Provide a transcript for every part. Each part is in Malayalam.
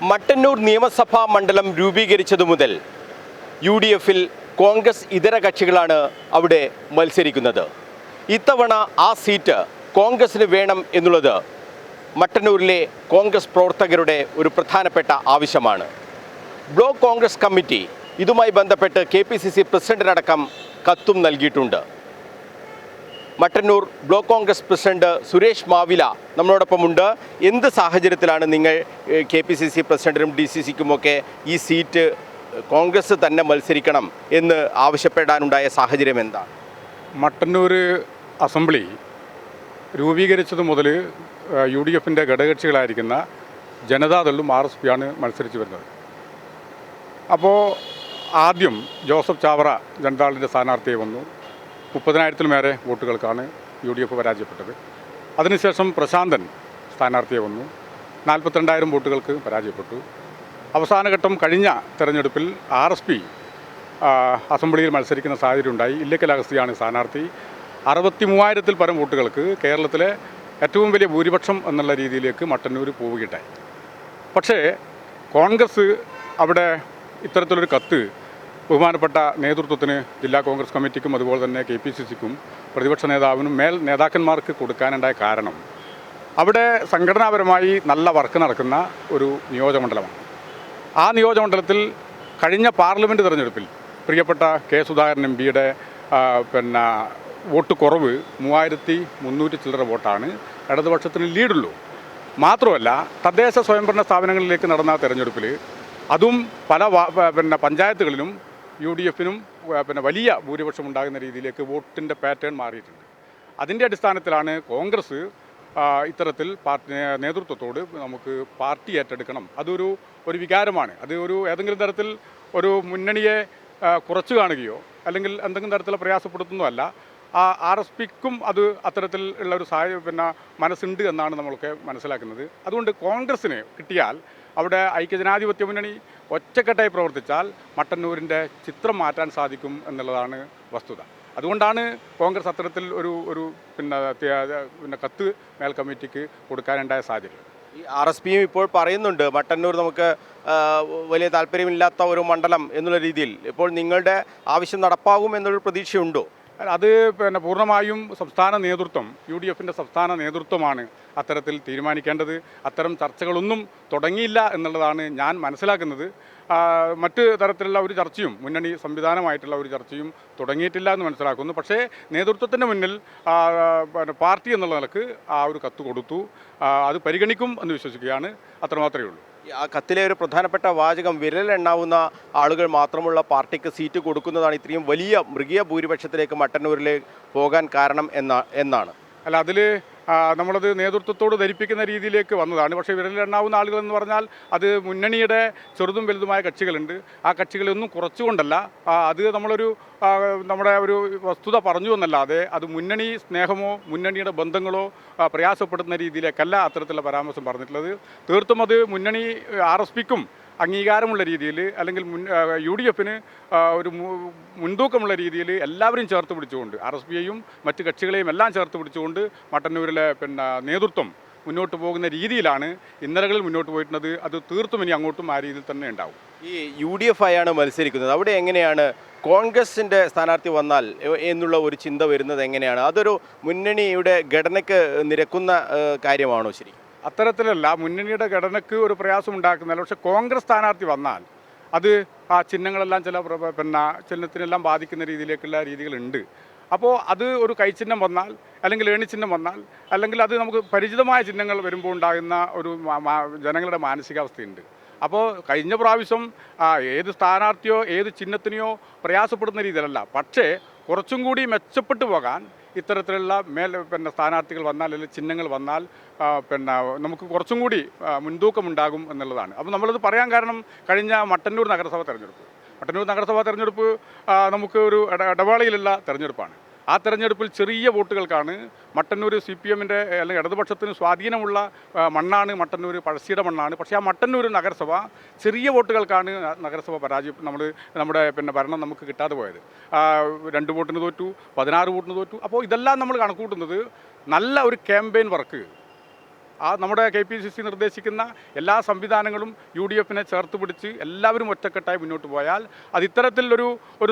മട്ടന്നൂർ നിയമസഭാ മണ്ഡലം രൂപീകരിച്ചതു മുതൽ UDFിൽ കോൺഗ്രസ് ഇതര കക്ഷികളാണ് അവിടെ മത്സരിക്കുന്നത്. ഇത്തവണ ആ സീറ്റ് കോൺഗ്രസിന് വേണം എന്നുള്ളത് മട്ടന്നൂരിലെ കോൺഗ്രസ് പ്രവർത്തകരുടെ ഒരു പ്രധാനപ്പെട്ട ആവശ്യമാണ്. ബ്ലോക്ക് കോൺഗ്രസ് കമ്മിറ്റി ഇതുമായി ബന്ധപ്പെട്ട് KPCC പ്രസിഡന്റിനടക്കം കത്തും നൽകിയിട്ടുണ്ട്. മട്ടന്നൂർ ബ്ലോക്ക് കോൺഗ്രസ് പ്രസിഡന്റ് സുരേഷ് മാവില നമ്മളോടൊപ്പമുണ്ട്. എന്ത് സാഹചര്യത്തിലാണ് നിങ്ങൾ KPCC പ്രസിഡന്റിനും DCCക്കുമൊക്കെ ഈ സീറ്റ് കോൺഗ്രസ് തന്നെ മത്സരിക്കണം എന്ന് ആവശ്യപ്പെടാനുണ്ടായ സാഹചര്യം എന്താണ്? മട്ടന്നൂർ അസംബ്ലി രൂപീകരിച്ചത് മുതൽ UDFിൻ്റെ ഘടകകക്ഷികളായിരിക്കുന്ന ജനതാദളും RSPയാണ് മത്സരിച്ച് വരുന്നത്. അപ്പോൾ ആദ്യം ജോസഫ് ചാവറ ജനതാദളിൻ്റെ സ്ഥാനാർത്ഥിയെ വന്നു. 30,000-ൽ മേലെ വോട്ടുകൾക്കാണ് UDF പരാജയപ്പെട്ടത്. അതിനുശേഷം പ്രശാന്തൻ സ്ഥാനാർത്ഥിയെ വന്നു. 42,000 വോട്ടുകൾക്ക് പരാജയപ്പെട്ടു. അവസാനഘട്ടം കഴിഞ്ഞ തെരഞ്ഞെടുപ്പിൽ RSP അസംബ്ലിയിൽ മത്സരിക്കുന്ന സാഹചര്യം ഉണ്ടായി. ഇല്ലക്കൽ അഗസ്തിയാണ് സ്ഥാനാർത്ഥി. 63,000-ൽ പരം വോട്ടുകൾക്ക് കേരളത്തിലെ ഏറ്റവും വലിയ ഭൂരിപക്ഷം എന്നുള്ള രീതിയിലേക്ക് മട്ടന്നൂർ പോവുകയുണ്ടായി. പക്ഷേ കോൺഗ്രസ് അവിടെ ഇത്തരത്തിലൊരു കത്ത് ബഹുമാനപ്പെട്ട നേതൃത്വത്തിന്, ജില്ലാ കോൺഗ്രസ് കമ്മിറ്റിക്കും അതുപോലെ തന്നെ KPCCക്കും പ്രതിപക്ഷ നേതാവിനും മേൽ നേതാക്കന്മാർക്ക് കൊടുക്കാനുണ്ടായ കാരണം അവിടെ സംഘടനാപരമായി നല്ല വർക്ക് നടക്കുന്ന ഒരു നിയോജകമണ്ഡലമാണ്. ആ നിയോജകമണ്ഡലത്തിൽ കഴിഞ്ഞ പാർലമെൻറ്റ് തെരഞ്ഞെടുപ്പിൽ പ്രിയപ്പെട്ട K. സുധാകരൻ MPയുടെ വോട്ട് കുറവ് 3,300 ചില്ലറ വോട്ടാണ് ഇടതുപക്ഷത്തിന് ലീഡുള്ളൂ. മാത്രമല്ല തദ്ദേശ സ്വയംഭരണ സ്ഥാപനങ്ങളിലേക്ക് നടന്ന തെരഞ്ഞെടുപ്പിൽ അതും പല പഞ്ചായത്തുകളിലും UDFിനും വലിയ ഭൂരിപക്ഷം ഉണ്ടാകുന്ന രീതിയിലേക്ക് വോട്ടിൻ്റെ പാറ്റേൺ മാറിയിട്ടുണ്ട്. അതിൻ്റെ അടിസ്ഥാനത്തിലാണ് കോൺഗ്രസ് ഇത്തരത്തിൽ നേതൃത്വത്തോട് നമുക്ക് പാർട്ടി ഏറ്റെടുക്കണം, അതൊരു വികാരമാണ്. അത് ഏതെങ്കിലും തരത്തിൽ ഒരു മുന്നണിയെ കുറച്ചു കാണുകയോ അല്ലെങ്കിൽ എന്തെങ്കിലും തരത്തിൽ പ്രയാസപ്പെടുത്തുന്നതല്ല. RSPക്കും അത് അത്തരത്തിൽ ഉള്ള ഒരു മനസ്സുണ്ട് എന്നാണ് നമ്മളൊക്കെ മനസ്സിലാക്കുന്നത്. അതുകൊണ്ട് കോൺഗ്രസ്സിന് കിട്ടിയാൽ അവിടെ ഐക്യജനാധിപത്യ മുന്നണി ഒറ്റക്കെട്ടായി പ്രവർത്തിച്ചാൽ മട്ടന്നൂരിൻ്റെ ചിത്രം മാറ്റാൻ സാധിക്കും എന്നുള്ളതാണ് വസ്തുത. അതുകൊണ്ടാണ് കോൺഗ്രസ് അത്തരത്തിൽ ഒരു കത്ത് മേൽ കമ്മിറ്റിക്ക് കൊടുക്കാനുണ്ടായ സാഹചര്യം. ഈ RSPയും ഇപ്പോൾ പറയുന്നുണ്ട് മട്ടന്നൂർ നമുക്ക് വലിയ താല്പര്യമില്ലാത്ത ഒരു മണ്ഡലം എന്നുള്ള രീതിയിൽ. ഇപ്പോൾ നിങ്ങളുടെ ആവശ്യം നടപ്പാകും എന്നൊരു പ്രതീക്ഷയുണ്ടോ? അത് പൂർണ്ണമായും സംസ്ഥാന നേതൃത്വം, UDFിൻ്റെ സംസ്ഥാന നേതൃത്വമാണ് അത്തരത്തിൽ തീരുമാനിക്കേണ്ടത്. അത്തരം ചർച്ചകളൊന്നും തുടങ്ങിയില്ല എന്നുള്ളതാണ് ഞാൻ മനസ്സിലാക്കുന്നത്. മറ്റ് തരത്തിലുള്ള ഒരു ചർച്ചയും മുന്നണി സംവിധാനമായിട്ടുള്ള ഒരു ചർച്ചയും തുടങ്ങിയിട്ടില്ല എന്ന് മനസ്സിലാക്കുന്നു. പക്ഷേ നേതൃത്വത്തിൻ്റെ മുന്നിൽ പാർട്ടി എന്നുള്ള നിലക്ക് ആ ഒരു കത്ത് കൊടുത്തു. അത് പരിഗണിക്കും എന്ന് വിശ്വസിക്കുകയാണ്. അത്രമാത്രമേ ഉള്ളൂ. ആ കത്തിലെ ഒരു പ്രധാനപ്പെട്ട വാചകം വിരലെണ്ണാവുന്ന ആളുകൾ മാത്രമുള്ള പാർട്ടിക്ക് സീറ്റ് കൊടുക്കുന്നതാണ് ഇത്രയും വലിയ മൃഗീയ ഭൂരിപക്ഷത്തിലേക്ക് മട്ടന്നൂരിലേക്ക് പോകാൻ കാരണം എന്നാണ്. അല്ല, അതിൽ നമ്മളത് നേതൃത്വത്തോട് ധരിപ്പിക്കുന്ന രീതിയിലേക്ക് വന്നതാണ്. പക്ഷേ വിരലിലെണ്ണാവുന്ന ആളുകൾ എന്ന് പറഞ്ഞാൽ അത് മുന്നണിയുടെ ചെറുതും വലുതുമായ കക്ഷികളുണ്ട്. ആ കക്ഷികളൊന്നും കുറച്ചുകൊണ്ടല്ല, അത് നമ്മുടെ ഒരു വസ്തുത പറഞ്ഞു എന്നല്ലാതെ അത് മുന്നണി സ്നേഹമോ മുന്നണിയുടെ ബന്ധങ്ങളോ പ്രയാസപ്പെടുന്ന രീതിയിലേക്കല്ല അത്തരത്തിലുള്ള പരാമർശം പറഞ്ഞിട്ടുള്ളത്. തീർത്തും അത് മുന്നണി RSPക്കും അംഗീകാരമുള്ള രീതിയിൽ അല്ലെങ്കിൽ UDFിന് ഒരു മുൻതൂക്കമുള്ള രീതിയിൽ എല്ലാവരും ചേർത്ത് പിടിച്ചുകൊണ്ട് RSPയെയും മറ്റ് കക്ഷികളെയും എല്ലാം ചേർത്ത് പിടിച്ചുകൊണ്ട് മട്ടന്നൂരിലെ നേതൃത്വം മുന്നോട്ട് പോകുന്ന രീതിയിലാണ് ഇന്നലകളിൽ മുന്നോട്ട് പോയിട്ടുള്ളത്. അത് തീർത്തും ഇനി അങ്ങോട്ടും ആ രീതിയിൽ തന്നെ ഉണ്ടാവും. ഈ UDF ആയാണ് മത്സരിക്കുന്നത്. അവിടെ എങ്ങനെയാണ് കോൺഗ്രസിൻ്റെ സ്ഥാനാർത്ഥി വന്നാൽ എന്നുള്ള ഒരു ചിന്ത വരുന്നത് എങ്ങനെയാണ്? അതൊരു മുന്നണിയുടെ ഘടനയ്ക്ക് നിരക്കുന്ന കാര്യമാണോ? ശരി, അത്തരത്തിലല്ല. മുന്നണിയുടെ ഘടനയ്ക്ക് ഒരു പ്രയാസം ഉണ്ടാക്കുന്നില്ല. പക്ഷേ കോൺഗ്രസ് സ്ഥാനാർത്ഥി വന്നാൽ അത് ആ ചിഹ്നങ്ങളെല്ലാം ചിഹ്നത്തിനെല്ലാം ബാധിക്കുന്ന രീതിയിലേക്കുള്ള രീതികളുണ്ട്. അപ്പോൾ അത് ഒരു കൈച്ചിഹ്നം വന്നാൽ അല്ലെങ്കിൽ ഏണിച്ചിഹ്നം വന്നാൽ അല്ലെങ്കിൽ അത് നമുക്ക് പരിചിതമായ ചിഹ്നങ്ങൾ വരുമ്പോൾ ഉണ്ടാകുന്ന ഒരു ജനങ്ങളുടെ മാനസികാവസ്ഥയുണ്ട്. അപ്പോൾ കഴിഞ്ഞ പ്രാവശ്യം ഏത് സ്ഥാനാർത്ഥിയോ ഏത് ചിഹ്നത്തിനെയോ പ്രയാസപ്പെടുന്ന രീതിയിലല്ല, പക്ഷേ കുറച്ചും കൂടി മെച്ചപ്പെട്ടു പോകാൻ ഇത്തരത്തിലുള്ള സ്ഥാനാർത്ഥികൾ വന്നാൽ അല്ലെങ്കിൽ ചിഹ്നങ്ങൾ വന്നാൽ നമുക്ക് കുറച്ചും കൂടി മുൻതൂക്കമുണ്ടാകും എന്നുള്ളതാണ്. അപ്പോൾ നമ്മളത് പറയാൻ കാരണം കഴിഞ്ഞ മട്ടന്നൂർ നഗരസഭാ തെരഞ്ഞെടുപ്പ് നമുക്ക് ഒരു ഇടവേളയിലുള്ള തെരഞ്ഞെടുപ്പാണ്. ആ തെരഞ്ഞെടുപ്പിൽ ചെറിയ വോട്ടുകൾക്കാണ് മട്ടന്നൂർ CPMൻ്റെ അല്ലെങ്കിൽ ഇടതുപക്ഷത്തിന് സ്വാധീനമുള്ള മണ്ണാണ് മട്ടന്നൂർ, പഴശ്ശിയുടെ മണ്ണാണ്. പക്ഷേ ആ മട്ടന്നൂർ നഗരസഭ ചെറിയ വോട്ടുകൾക്കാണ് നഗരസഭ നമ്മുടെ ഭരണം നമുക്ക് കിട്ടാതെ പോയത്. 2 വോട്ടിന് തോറ്റു, 16 വോട്ടിന് തോറ്റു. അപ്പോൾ ഇതെല്ലാം നമ്മൾ കണക്കൂട്ടുന്നത് നല്ല ഒരു ക്യാമ്പയിൻ വർക്ക് നമ്മുടെ KPCC നിർദ്ദേശിക്കുന്ന എല്ലാ സംവിധാനങ്ങളും UDF-നെ ചേർത്ത് പിടിച്ച് എല്ലാവരും ഒറ്റക്കെട്ടായി മുന്നോട്ട് പോയാൽ അത് ഇത്തരത്തിലൊരു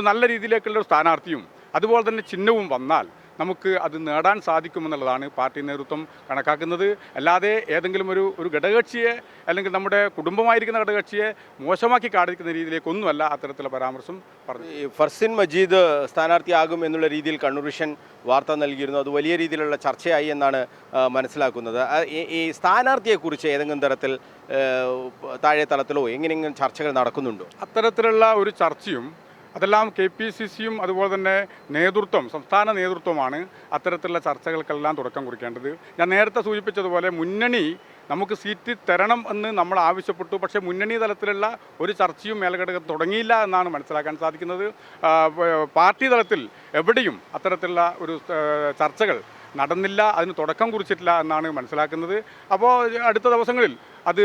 നല്ല രീതിയിലേക്കുള്ളൊരു സ്ഥാനാർത്ഥിയും അതുപോലെ തന്നെ ചിഹ്നവും വന്നാൽ നമുക്ക് അത് നേടാൻ സാധിക്കുമെന്നുള്ളതാണ് പാർട്ടി നേതൃത്വം കണക്കാക്കുന്നത്. അല്ലാതെ ഏതെങ്കിലും ഒരു ഘടകകക്ഷിയെ അല്ലെങ്കിൽ നമ്മുടെ കുടുംബമായിരിക്കുന്ന ഘടകകക്ഷിയെ മോശമാക്കി കാണിക്കുന്ന രീതിയിലേക്കൊന്നുമല്ല അത്തരത്തിലുള്ള പരാമർശം പറഞ്ഞു. ഫർസിൻ മജീദ് സ്ഥാനാർത്ഥിയാകും എന്നുള്ള രീതിയിൽ കണ്ണൂർ വിഷൻ വാർത്ത നൽകിയിരുന്നു. അത് വലിയ രീതിയിലുള്ള ചർച്ചയായി എന്നാണ് മനസ്സിലാക്കുന്നത്. ഈ സ്ഥാനാർത്ഥിയെക്കുറിച്ച് ഏതെങ്കിലും തരത്തിൽ താഴെ തലത്തിലോ എങ്ങനെയെങ്കിലും ചർച്ചകൾ നടക്കുന്നുണ്ടോ? അത്തരത്തിലുള്ള ഒരു ചർച്ചയും അതെല്ലാം KPCC-യും അതുപോലെ തന്നെ സംസ്ഥാന നേതൃത്വമാണ് അത്തരത്തിലുള്ള ചർച്ചകൾക്കെല്ലാം തുടക്കം കുറിക്കേണ്ടത്. ഞാൻ നേരത്തെ സൂചിപ്പിച്ചതുപോലെ മുന്നണി നമുക്ക് സീറ്റ് തരണം എന്ന് നമ്മൾ ആവശ്യപ്പെട്ടു. പക്ഷേ മുന്നണി തലത്തിലുള്ള ഒരു ചർച്ചയും മേൽഘടകം തുടങ്ങിയില്ല എന്നാണ് മനസ്സിലാക്കാൻ സാധിക്കുന്നത്. പാർട്ടി തലത്തിൽ എവിടെയും അത്തരത്തിലുള്ള ഒരു ചർച്ചകൾ നടന്നില്ല, അതിന് തുടക്കം കുറിച്ചിട്ടില്ല എന്നാണ് മനസ്സിലാക്കുന്നത്. അപ്പോൾ അടുത്ത ദിവസങ്ങളിൽ അത്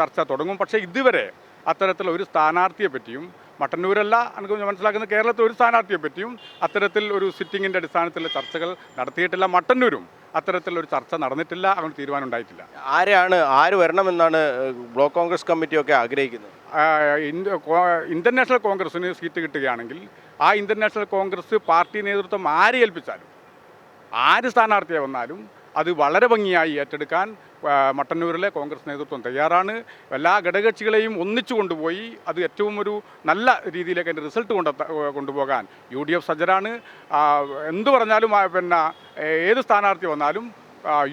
ചർച്ച തുടങ്ങും. പക്ഷേ ഇതുവരെ അത്തരത്തിലുള്ള ഒരു സ്ഥാനാർത്ഥിയെ പറ്റിയും മട്ടന്നൂരല്ല എനിക്ക് മനസ്സിലാക്കുന്നത് കേരളത്തിൽ ഒരു സ്ഥാനാർത്ഥിയെ പറ്റിയും അത്തരത്തിൽ ഒരു സിറ്റിങ്ങിൻ്റെ അടിസ്ഥാനത്തിലുള്ള ചർച്ചകൾ നടത്തിയിട്ടില്ല. മട്ടന്നൂരും അത്തരത്തിലൊരു ചർച്ച നടന്നിട്ടില്ല, അങ്ങനെ തീരുമാനം ഉണ്ടായിട്ടില്ല. ആര് വരണമെന്നാണ് ബ്ലോക്ക് കോൺഗ്രസ് കമ്മിറ്റിയൊക്കെ ആഗ്രഹിക്കുന്നത്? ഇന്റർനാഷണൽ കോൺഗ്രസിന് സീറ്റ് കിട്ടുകയാണെങ്കിൽ ആ ഇന്റർനാഷണൽ കോൺഗ്രസ് പാർട്ടി നേതൃത്വം ആരെ ഏൽപ്പിച്ചാലും ആര് സ്ഥാനാർത്ഥിയെ വന്നാലും അത് വളരെ ഭംഗിയായി ഏറ്റെടുക്കാൻ മട്ടന്നൂരിലെ കോൺഗ്രസ് നേതൃത്വം തയ്യാറാണ്. എല്ലാ ഘടകകക്ഷികളെയും ഒന്നിച്ചു കൊണ്ടുപോയി അത് ഏറ്റവും ഒരു നല്ല രീതിയിലേക്ക് അതിൻ്റെ റിസൾട്ട് കൊണ്ടുപോകാൻ UDF സജ്ജരാണ്. എന്തു പറഞ്ഞാലും ഏത് സ്ഥാനാർത്ഥി വന്നാലും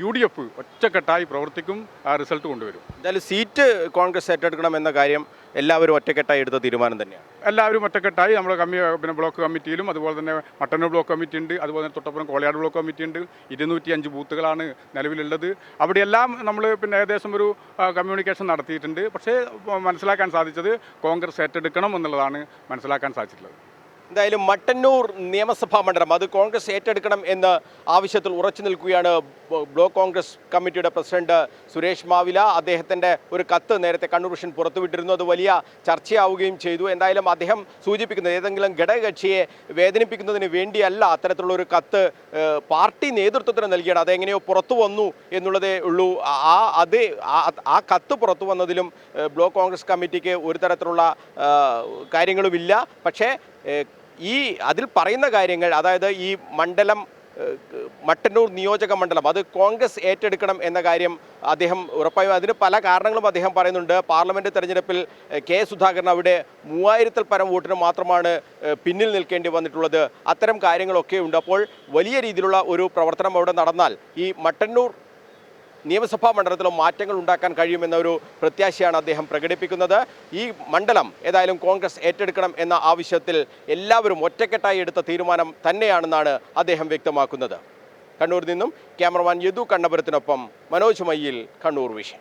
UDF ഒറ്റക്കെട്ടായി പ്രവർത്തിക്കും, റിസൾട്ട് കൊണ്ടുവരും. എന്തായാലും സീറ്റ് കോൺഗ്രസ് ഏറ്റെടുക്കണം എന്ന കാര്യം എല്ലാവരും ഒറ്റക്കെട്ടായി എടുത്ത തീരുമാനം തന്നെയാണ്. എല്ലാവരും ഒറ്റക്കെട്ടായി നമ്മുടെ ബ്ലോക്ക് കമ്മിറ്റിയിലും അതുപോലെ തന്നെ മട്ടന്നൂർ ബ്ലോക്ക് കമ്മിറ്റി ഉണ്ട്, അതുപോലെ തന്നെ തൊട്ടപ്പുറം കോളയാട് ബ്ലോക്ക് കമ്മിറ്റി ഉണ്ട്. 205 ബൂത്തുകളാണ് നിലവിലുള്ളത്. അവിടെയെല്ലാം നമ്മൾ ഏകദേശം ഒരു കമ്മ്യൂണിക്കേഷൻ നടത്തിയിട്ടുണ്ട്. പക്ഷേ മനസ്സിലാക്കാൻ സാധിച്ചത് കോൺഗ്രസ് ഏറ്റെടുക്കണം എന്നുള്ളതാണ് മനസ്സിലാക്കാൻ സാധിച്ചിട്ടുള്ളത്. എന്തായാലും മട്ടന്നൂർ നിയമസഭാ മണ്ഡലം അത് കോൺഗ്രസ് ഏറ്റെടുക്കണം എന്ന ആവശ്യത്തിൽ ഉറച്ചു നിൽക്കുകയാണ് ബ്ലോക്ക് കോൺഗ്രസ് കമ്മിറ്റിയുടെ പ്രസിഡന്റ് സുരേഷ് മാവില. അദ്ദേഹത്തിൻ്റെ ഒരു കത്ത് നേരത്തെ കണ്ണൂർ വിഷൻ പുറത്തുവിട്ടിരുന്നു. അത് വലിയ ചർച്ചയാവുകയും ചെയ്തു. എന്തായാലും അദ്ദേഹം സൂചിപ്പിക്കുന്നത് ഏതെങ്കിലും ഘടകകക്ഷിയെ വേദനിപ്പിക്കുന്നതിന് വേണ്ടിയല്ല അത്തരത്തിലുള്ള ഒരു കത്ത് പാർട്ടി നേതൃത്വത്തിന് നൽകിയാണ്. അതെങ്ങനെയോ പുറത്തു വന്നു എന്നുള്ളതേ ഉള്ളൂ. ആ കത്ത് പുറത്തു വന്നതിലും ബ്ലോക്ക് കോൺഗ്രസ് കമ്മിറ്റിക്ക് ഒരു തരത്തിലുള്ള കാര്യങ്ങളുമില്ല. പക്ഷേ അതിൽ പറയുന്ന കാര്യങ്ങൾ, അതായത് ഈ മട്ടന്നൂർ നിയോജക മണ്ഡലം അത് കോൺഗ്രസ് ഏറ്റെടുക്കണം എന്ന കാര്യം അദ്ദേഹം ഉറപ്പായും അതിന് പല കാരണങ്ങളും അദ്ദേഹം പറയുന്നുണ്ട്. പാർലമെൻറ്റ് തെരഞ്ഞെടുപ്പിൽ സുധാകരൻ അവിടെ 3000-ൽ പരം വോട്ടിന് മാത്രമാണ് പിന്നിൽ നിൽക്കേണ്ടി വന്നിട്ടുള്ളത്. അത്തരം കാര്യങ്ങളൊക്കെ ഉണ്ട്. അപ്പോൾ വലിയ രീതിയിലുള്ള ഒരു പ്രവർത്തനം അവിടെ നടന്നാൽ ഈ മട്ടന്നൂർ നിയമസഭാ മണ്ഡലത്തിലും മാറ്റങ്ങൾ ഉണ്ടാക്കാൻ കഴിയുമെന്ന ഒരു പ്രത്യാശയാണ് അദ്ദേഹം പ്രകടിപ്പിക്കുന്നത്. ഈ മണ്ഡലം ഏതായാലും കോൺഗ്രസ് ഏറ്റെടുക്കണം എന്ന ആവശ്യത്തിൽ എല്ലാവരും ഒറ്റക്കെട്ടായി എടുത്ത തീരുമാനം തന്നെയാണെന്നാണ് അദ്ദേഹം വ്യക്തമാക്കുന്നത്. കണ്ണൂരിൽ നിന്നും ക്യാമറമാൻ യദു കണ്ണപുരത്തിനൊപ്പം മനോജ് മയ്യിൽ, കണ്ണൂർ വിഷൻ.